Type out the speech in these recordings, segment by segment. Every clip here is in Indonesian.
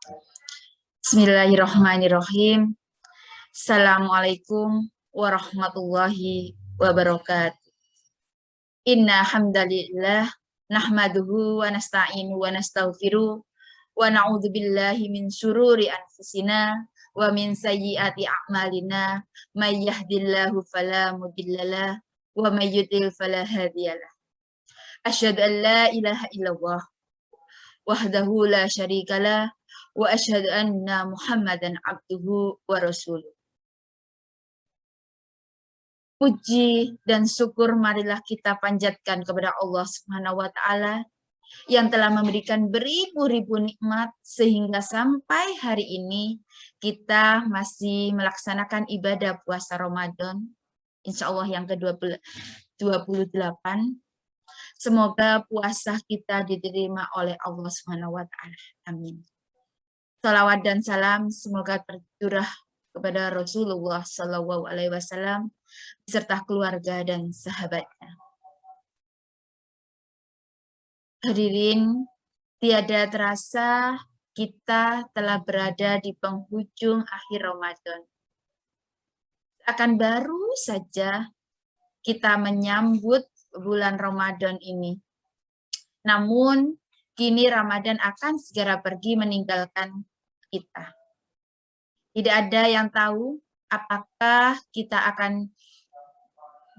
Bismillahirrahmanirrahim. Assalamualaikum warahmatullahi wabarakatuh. Inna hamdalillah nahmaduhu wa nasta'inu wa nastaghfiruh wa na'udzu billahi min syururi anfusina wa min sayyiati a'malina may yahdihillahu fala mudhillalah wa may yudlil fala hadiyalah. Asyhadu an la ilaha illallah wahdahu la syarikalah wa asyhadu anna Muhammadan abduhu wa rasuluh. Puji dan syukur marilah kita panjatkan kepada Allah Subhanahu wa taala yang telah memberikan beribu-ribu nikmat sehingga sampai hari ini kita masih melaksanakan ibadah puasa Ramadan. Insya Allah yang ke-28. Semoga puasa kita diterima oleh Allah Subhanahu wa taala. Amin. Salawat dan salam semoga tercurah kepada Rasulullah Shallallahu Alaihi Wasallam beserta keluarga dan sahabatnya. Hadirin, tiada terasa kita telah berada di penghujung akhir Ramadan. Akan baru saja kita menyambut bulan Ramadan ini. Namun, kini Ramadan akan segera pergi meninggalkan kita. Tidak ada yang tahu apakah kita akan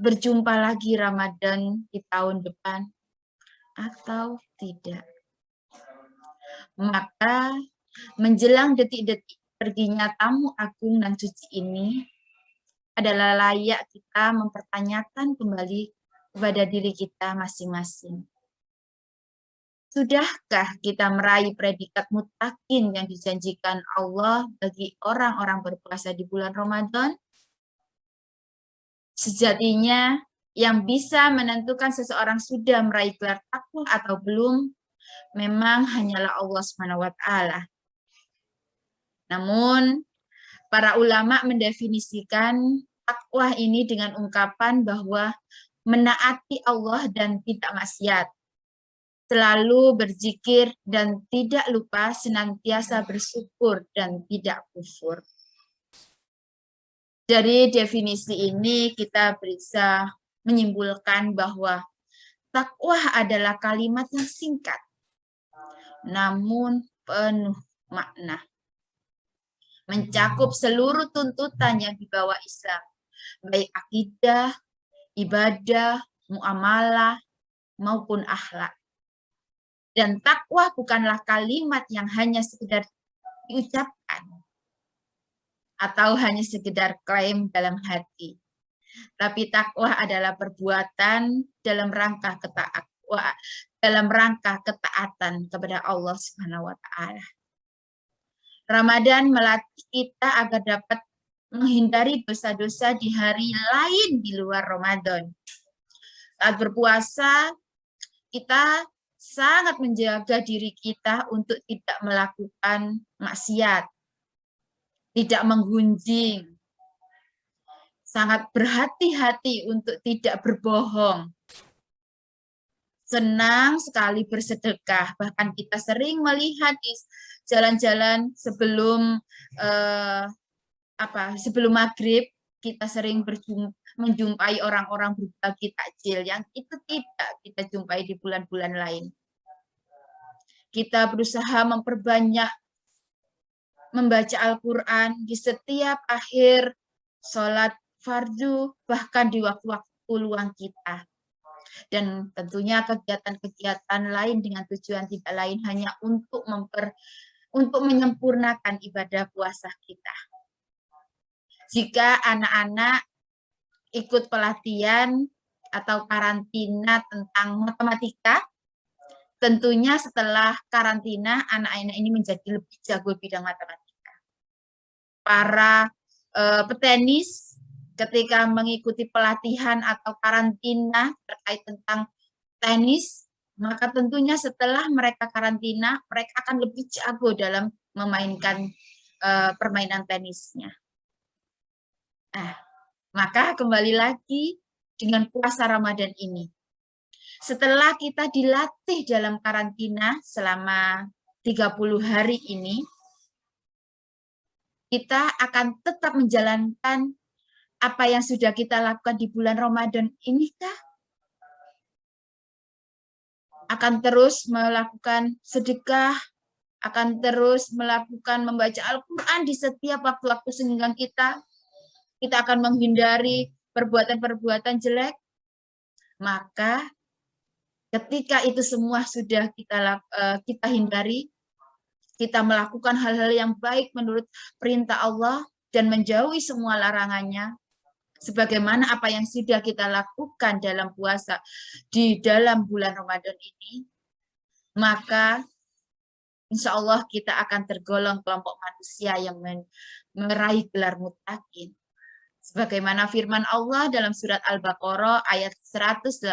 berjumpa lagi Ramadan di tahun depan atau tidak. Maka menjelang detik-detik perginya tamu agung dan suci ini adalah layak kita mempertanyakan kembali kepada diri kita masing-masing. Sudahkah kita meraih predikat muttaqin yang dijanjikan Allah bagi orang-orang berpuasa di bulan Ramadan? Sejatinya, yang bisa menentukan seseorang sudah meraih gelar takwa atau belum, memang hanyalah Allah SWT. Namun, para ulama mendefinisikan takwa ini dengan ungkapan bahwa menaati Allah dan tidak maksiat, selalu berzikir dan tidak lupa senantiasa bersyukur dan tidak kufur. Dari definisi ini kita bisa menyimpulkan bahwa takwa adalah kalimat yang singkat, namun penuh makna. Mencakup seluruh tuntutan yang dibawa Islam, baik akidah, ibadah, muamalah, maupun akhlak. Dan takwa bukanlah kalimat yang hanya sekedar diucapkan atau hanya sekedar klaim dalam hati. Tapi takwa adalah perbuatan dalam rangka ketaatan kepada Allah Subhanahu wa taala. Ramadan melatih kita agar dapat menghindari dosa-dosa di hari lain di luar Ramadan. Saat berpuasa, kita sangat menjaga diri kita untuk tidak melakukan maksiat, tidak menggunjing, sangat berhati-hati untuk tidak berbohong, senang sekali bersedekah. Bahkan kita sering melihat di jalan-jalan sebelum maghrib, kita sering menjumpai orang-orang berbagi takjil yang itu tidak kita jumpai di bulan-bulan lain. Kita berusaha memperbanyak membaca Al-Quran di setiap akhir sholat fardu, bahkan di waktu-waktu luang kita. Dan tentunya kegiatan-kegiatan lain dengan tujuan tidak lain hanya untuk menyempurnakan ibadah puasa kita. Jika anak-anak ikut pelatihan atau karantina tentang matematika, tentunya setelah karantina anak-anak ini menjadi lebih jago bidang matematika. Para petenis ketika mengikuti pelatihan atau karantina terkait tentang tenis, maka tentunya setelah mereka karantina, mereka akan lebih jago dalam memainkan permainan tenisnya. Maka kembali lagi dengan puasa Ramadan ini. Setelah kita dilatih dalam karantina selama 30 hari ini, kita akan tetap menjalankan apa yang sudah kita lakukan di bulan Ramadan ini kah? Akan terus melakukan sedekah, akan terus melakukan membaca Al-Quran di setiap waktu-waktu senggang kita akan menghindari perbuatan-perbuatan jelek, maka ketika itu semua sudah kita hindari, kita melakukan hal-hal yang baik menurut perintah Allah dan menjauhi semua larangannya, sebagaimana apa yang sudah kita lakukan dalam puasa di dalam bulan Ramadan ini, maka insya Allah kita akan tergolong kelompok manusia yang meraih gelar muttaqin. Sebagaimana firman Allah dalam surat Al-Baqarah ayat 183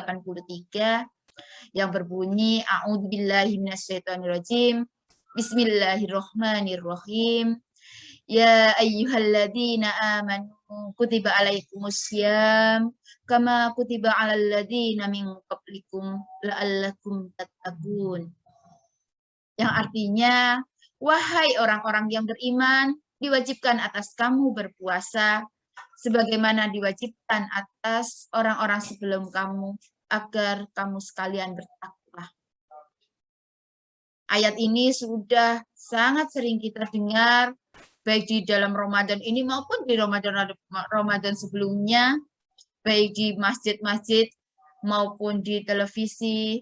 yang berbunyi A'udzubillahi minasyaitonirrajim. Bismillahirrahmanirrahim. Ya ayyuhalladzina amanu kutiba alaikumussyam kama kutiba alal ladzina min qablikum la'allakum tattaqun. Yang artinya, wahai orang-orang yang beriman, diwajibkan atas kamu berpuasa sebagaimana diwajibkan atas orang-orang sebelum kamu agar kamu sekalian bertakwa. Ayat ini sudah sangat sering kita dengar baik di dalam Ramadan ini maupun di Ramadan sebelumnya, baik di masjid-masjid maupun di televisi.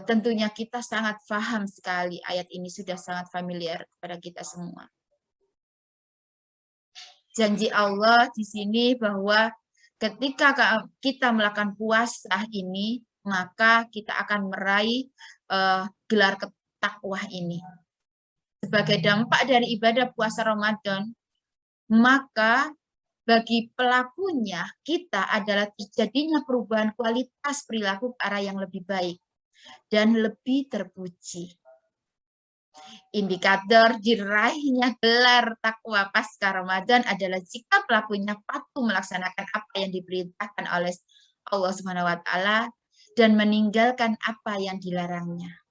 Tentunya kita sangat paham sekali ayat ini, sudah sangat familiar kepada kita semua. Janji Allah di sini bahwa ketika kita melakukan puasa ini, maka kita akan meraih gelar takwah ini. Sebagai dampak dari ibadah puasa Ramadan, maka bagi pelakunya kita adalah terjadinya perubahan kualitas perilaku ke arah yang lebih baik dan lebih terpuji. Indikator diraihnya gelar takwa pasca Ramadan adalah jika pelakunya patuh melaksanakan apa yang diperintahkan oleh Allah Subhanahu wa taala dan meninggalkan apa yang dilarangnya.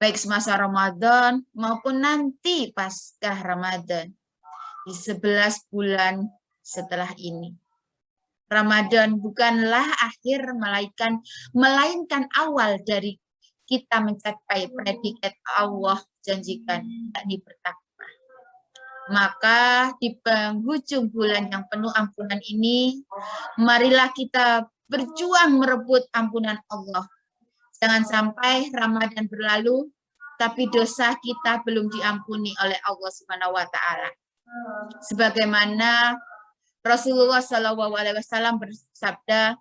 Baik semasa Ramadan maupun nanti pasca Ramadan di 11 bulan setelah ini. Ramadan bukanlah akhir melainkan awal dari kita mencapai predikat Allah janjikan, yakni bertakwa. Maka di penghujung bulan yang penuh ampunan ini, marilah kita berjuang merebut ampunan Allah. Jangan sampai Ramadan berlalu, tapi dosa kita belum diampuni oleh Allah Subhanahu wa taala. Sebagaimana Rasulullah SAW bersabda,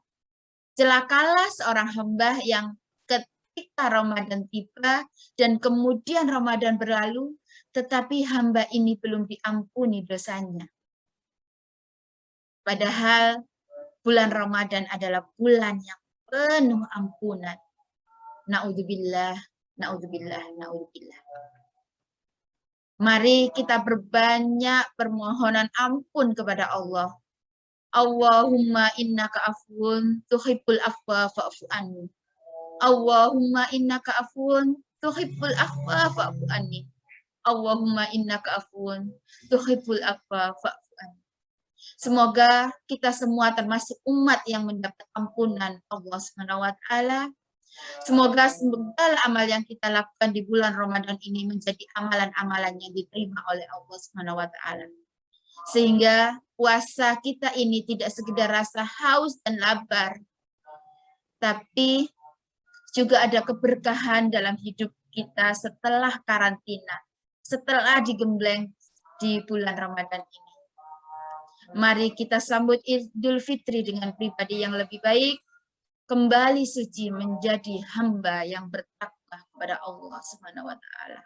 celakalah seorang hamba yang ketika Ramadan tiba dan kemudian Ramadan berlalu, tetapi hamba ini belum diampuni dosanya. Padahal bulan Ramadan adalah bulan yang penuh ampunan. Na'udzubillah, na'udzubillah, na'udzubillah. Mari kita berbanyak permohonan ampun kepada Allah. Allahumma innaka afuwun tuhibbul afwa fa'fu anni. Allahumma innaka afuwun tuhibbul afwa fa'fu anni. Allahumma innaka afuwun tuhibbul afwa fa'fu anni. Semoga kita semua termasuk umat yang mendapat ampunan Allah Subhanahu wa taala. Semoga segala amal yang kita lakukan di bulan Ramadan ini menjadi amalan-amalan yang diterima oleh Allah Subhanahu wa taala. Sehingga puasa kita ini tidak sekedar rasa haus dan lapar, tapi juga ada keberkahan dalam hidup kita setelah karantina, setelah digembleng di bulan Ramadan ini. Mari kita sambut Idul Fitri dengan pribadi yang lebih baik, kembali suci menjadi hamba yang bertakwa kepada Allah Subhanahu wa taala.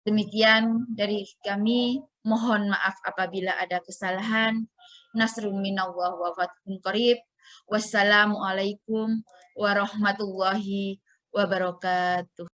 Demikian dari kami, mohon maaf apabila ada kesalahan. Nasrun minallah wa fathun qarib. Wassalamualaikum warahmatullahi wabarakatuh.